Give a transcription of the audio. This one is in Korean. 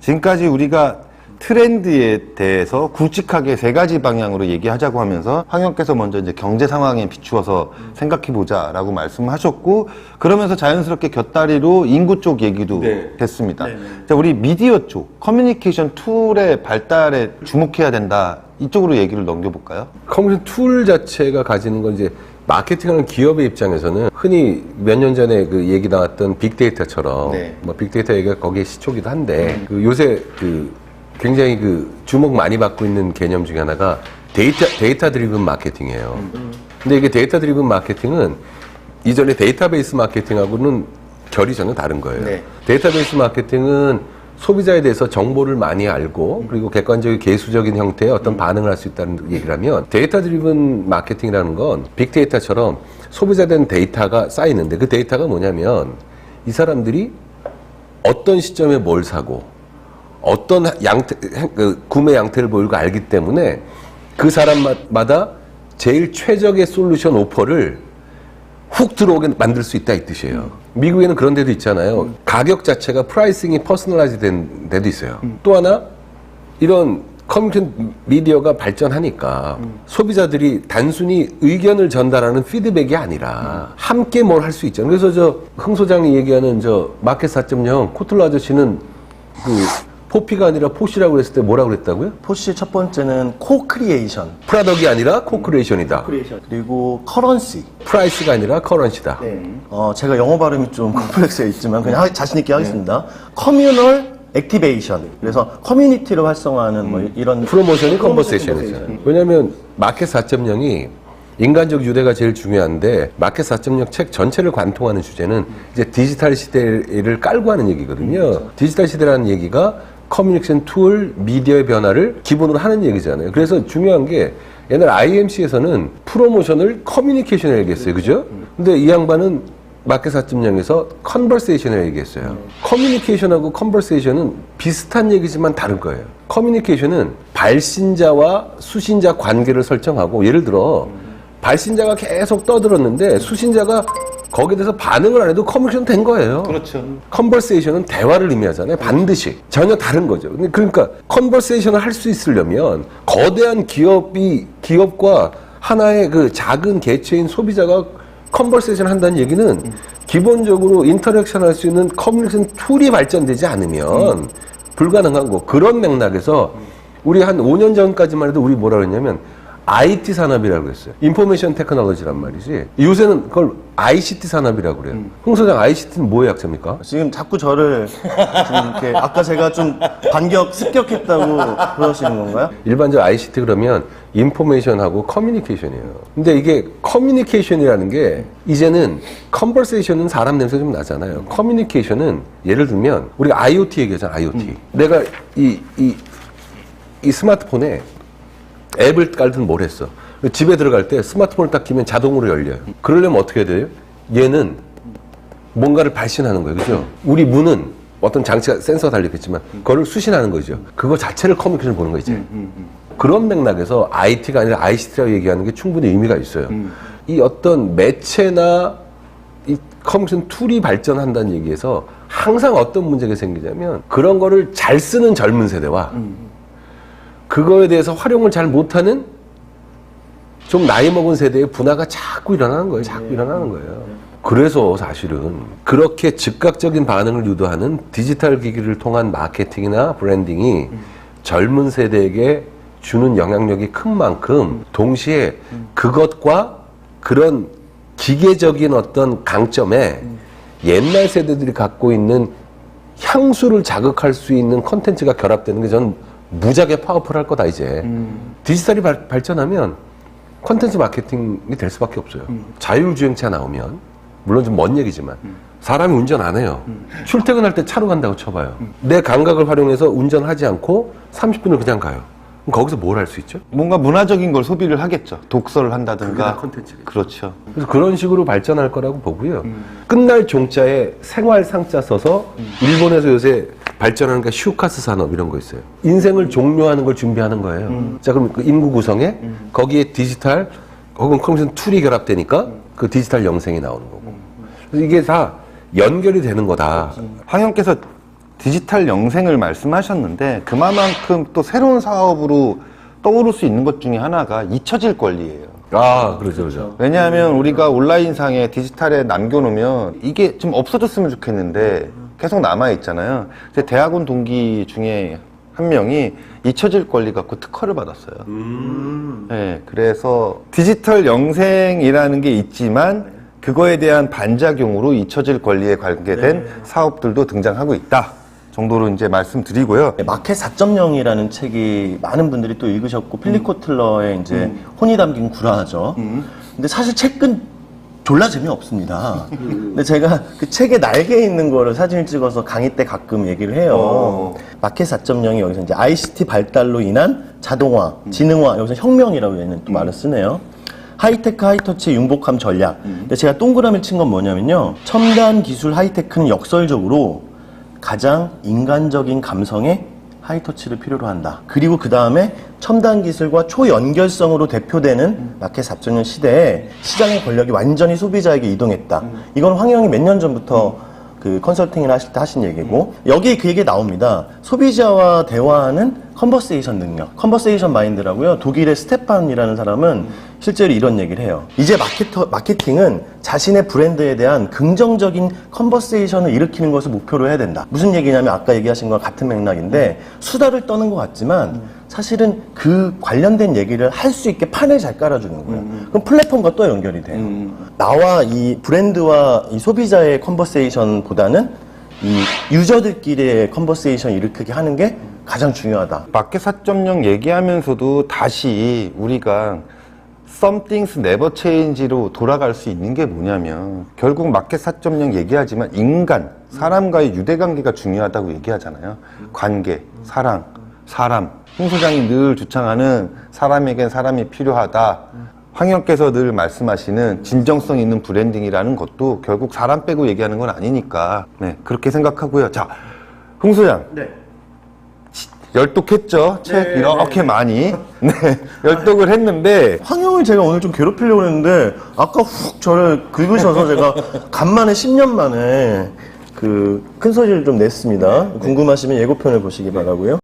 지금까지 우리가 트렌드에 대해서 굵직하게 세 가지 방향으로 얘기하자고 하면서 황영께서 먼저 이제 경제 상황에 비추어서 생각해보자라고 말씀하셨고, 그러면서 자연스럽게 곁다리로 인구 쪽 얘기도 됐습니다. 자, 우리 미디어 쪽, 커뮤니케이션 툴의 발달에 주목해야 된다. 이쪽으로 얘기를 넘겨볼까요? 커뮤니케이션 툴 자체가 가지는 건 이제 마케팅하는 기업의 입장에서는 흔히 몇 년 전에 그 얘기 나왔던 빅데이터처럼 뭐 빅데이터 얘기가 거기에 시초기도 한데 그 요새 그 굉장히 그 주목 많이 받고 있는 개념 중에 하나가 데이터 드리븐 마케팅이에요. 근데 이게 데이터 드리븐 마케팅은 이전에 데이터베이스 마케팅하고는 결이 전혀 다른 거예요. 데이터베이스 마케팅은 소비자에 대해서 정보를 많이 알고 그리고 객관적인 개수적인 형태의 어떤 반응을 할 수 있다는 얘기를 하면, 데이터 드리븐 마케팅이라는 건 빅데이터처럼 소비자에 대한 데이터가 쌓이는데, 그 데이터가 뭐냐면 이 사람들이 어떤 시점에 뭘 사고 어떤 구매 양태를 보이고 알기 때문에 그 사람마다 제일 최적의 솔루션 오퍼를 훅 들어오게 만들 수 있다 이 뜻이에요. 미국에는 그런 데도 있잖아요. 가격 자체가 프라이싱이 퍼스널라이즈 된 데도 있어요. 또 하나, 이런 커뮤니케이션 미디어가 발전하니까 소비자들이 단순히 의견을 전달하는 피드백이 아니라 함께 뭘 할 수 있잖아요. 그래서 저 흥 소장이 얘기하는 저 마켓 4.0 코틀러 아저씨는 그 포피가 아니라 포시라고 했을 때 뭐라고 그랬다고요? 포시 첫 번째는 코크리에이션. 프라덕이 아니라 코크리에이션이다. 그리고 커런시. 프라이스가 아니라 커런시다. 제가 영어 발음이 좀 컴플렉스가 있지만 그냥 자신 있게 하겠습니다. 커뮤널 액티베이션. 그래서 커뮤니티를 활성화하는 뭐 이런 프로모션이 컨버세이션이죠. 왜냐면 마켓 4.0이 인간적 유대가 제일 중요한데, 마켓 4.0 책 전체를 관통하는 주제는 이제 디지털 시대를 깔고 하는 얘기거든요. 디지털 시대라는 얘기가 커뮤니케이션 툴, 미디어의 변화를 기본으로 하는 얘기잖아요. 그래서 중요한 게, 옛날 IMC에서는 프로모션을 커뮤니케이션을 얘기했어요. 그죠? 근데 이 양반은 마켓 4.0에서 컨버세이션을 얘기했어요. 커뮤니케이션하고 컨버세이션은 비슷한 얘기지만 다른 거예요. 커뮤니케이션은 발신자와 수신자 관계를 설정하고, 예를 들어 발신자가 계속 떠들었는데 수신자가 거기에 대해서 반응을 안 해도 커뮤니케이션 된 거예요. 그렇죠. 컨버세이션은 대화를 의미하잖아요. 반드시. 전혀 다른 거죠. 그러니까 컨버세이션을 할 수 있으려면 거대한 기업과 하나의 그 작은 개체인 소비자가 컨버세이션 한다는 얘기는 기본적으로 인터랙션 할 수 있는 커뮤니케이션 툴이 발전되지 않으면 불가능한 거. 그런 맥락에서 우리 한 5년 전까지만 해도 우리 뭐라 그랬냐면 IT 산업이라고 했어요. 인포메이션 테크놀로지란 말이지. 요새는 그걸 ICT 산업이라고 그래요. 흥 소장, ICT는 뭐의 약자입니까? 지금 자꾸 저를 지금 이렇게 아까 제가 좀 습격했다고 그러시는 건가요? 일반적으로 ICT 그러면 인포메이션하고 커뮤니케이션이에요. 근데 이게 커뮤니케이션이라는 게 이제는 컨버세이션은 사람 냄새 좀 나잖아요. 커뮤니케이션은 예를 들면 우리가 IoT 얘기하잖아. IoT. 내가 이 스마트폰에 앱을 깔든 뭘 했어. 집에 들어갈 때 스마트폰을 딱 키면 자동으로 열려요. 그러려면 어떻게 해야 돼요? 얘는 뭔가를 발신하는 거예요. 그죠? 우리 문은 어떤 장치가 센서가 달려있겠지만 그걸 수신하는 거죠. 그거 자체를 커뮤니케이션 보는 거 이제. 그런 맥락에서 IT가 아니라 ICT라고 얘기하는 게 충분히 의미가 있어요. 이 어떤 매체나 이 커뮤니케이션 툴이 발전한다는 얘기에서 항상 어떤 문제가 생기냐면, 그런 거를 잘 쓰는 젊은 세대와 그거에 대해서 활용을 잘 못하는 좀 나이 먹은 세대의 분화가 자꾸 일어나는 거예요. 일어나는 거예요. 그래서 사실은 그렇게 즉각적인 반응을 유도하는 디지털 기기를 통한 마케팅이나 브랜딩이 젊은 세대에게 주는 영향력이 큰 만큼, 동시에 그것과 그런 기계적인 어떤 강점에 옛날 세대들이 갖고 있는 향수를 자극할 수 있는 콘텐츠가 결합되는 게 저는 무지하게 파워풀할 거다 이제. 디지털이 발전하면 콘텐츠 마케팅이 될 수밖에 없어요. 자율주행차 나오면, 물론 좀 먼 얘기지만 사람이 운전 안 해요. 출퇴근할 때 차로 간다고 쳐봐요. 내 감각을 활용해서 운전하지 않고 30분을 그냥 가요. 그럼 거기서 뭘 할 수 있죠? 뭔가 문화적인 걸 소비를 하겠죠. 독서를 한다든가. 콘텐츠겠죠. 그렇죠. 그래서 그런 식으로 발전할 거라고 보고요. 끝날 종자에 생활 상자 써서 일본에서 요새 발전하는 게 슈카스 산업 이런 거 있어요. 인생을 종료하는 걸 준비하는 거예요. 자, 그럼 그 인구 구성에 거기에 디지털 혹은 커뮤니케이션 툴이 결합되니까 그 디지털 영생이 나오는 거고. 그래서 이게 다 연결이 되는 거다. 황영께서 디지털 영생을 말씀하셨는데 그만큼 또 새로운 사업으로 떠오를 수 있는 것 중에 하나가 잊혀질 권리예요. 아, 그렇죠. 왜냐하면 우리가 온라인상에 디지털에 남겨놓으면 이게 좀 없어졌으면 좋겠는데 계속 남아있잖아요. 제 대학원 동기 중에 한 명이 잊혀질 권리 갖고 특허를 받았어요. 네, 그래서 디지털 영생이라는 게 있지만 그거에 대한 반작용으로 잊혀질 권리에 관계된 사업들도 등장하고 있다 정도로 이제 말씀드리고요. 마켓 4.0이라는 책이 많은 분들이 또 읽으셨고 필립 코틀러의 이제 혼이 담긴 구라죠. 근데 사실 책은 졸라 재미없습니다. 근데 제가 그 책에 날개 있는 거를 사진을 찍어서 강의 때 가끔 얘기를 해요. 마켓 4.0이 여기서 이제 ICT 발달로 인한 자동화, 지능화, 여기서 혁명이라고 얘는 또 말을 쓰네요. 하이테크, 하이터치, 융복함 전략. 근데 제가 동그라미를 친 건 뭐냐면요. 첨단 기술 하이테크는 역설적으로 가장 인간적인 감성의 하이터치를 필요로 한다. 그리고 그 다음에 첨단 기술과 초연결성으로 대표되는 마켓 4.0 시대에 시장의 권력이 완전히 소비자에게 이동했다. 이건 황영이 몇 년 전부터 그 컨설팅을 하실 때 하신 얘기고 여기 그 얘기 나옵니다. 소비자와 대화하는 컨버세이션 능력, 컨버세이션 마인드라고요. 독일의 스테판이라는 사람은 실제로 이런 얘기를 해요. 이제 마케팅은 자신의 브랜드에 대한 긍정적인 컨버세이션을 일으키는 것을 목표로 해야 된다. 무슨 얘기냐면 아까 얘기하신 거와 같은 맥락인데 수다를 떠는 것 같지만 사실은 그 관련된 얘기를 할 수 있게 판을 잘 깔아주는 거예요. 그럼 플랫폼과 또 연결이 돼요. 나와 이 브랜드와 이 소비자의 컨버세이션보다는 이 유저들끼리의 컨버세이션 일으키게 하는 게 가장 중요하다. 마켓 4.0 얘기하면서도 다시 우리가 Something's Never Change로 돌아갈 수 있는 게 뭐냐면 결국 마켓 4.0 얘기하지만 인간, 사람과의 유대관계가 중요하다고 얘기하잖아요. 관계, 사랑, 사람. 홍 소장이 늘 주창하는 사람에겐 사람이 필요하다. 황영께서 늘 말씀하시는 진정성 있는 브랜딩이라는 것도 결국 사람 빼고 얘기하는 건 아니니까 네, 그렇게 생각하고요. 자, 홍 소장. 네. 열독했죠? 책 이렇게 많이. 네, 열독을 했는데 황영을 제가 오늘 좀 괴롭히려고 했는데 아까 훅 저를 긁으셔서 제가 간만에 10년 만에 그 큰 소리를 좀 냈습니다. 궁금하시면 예고편을 보시기 바라고요.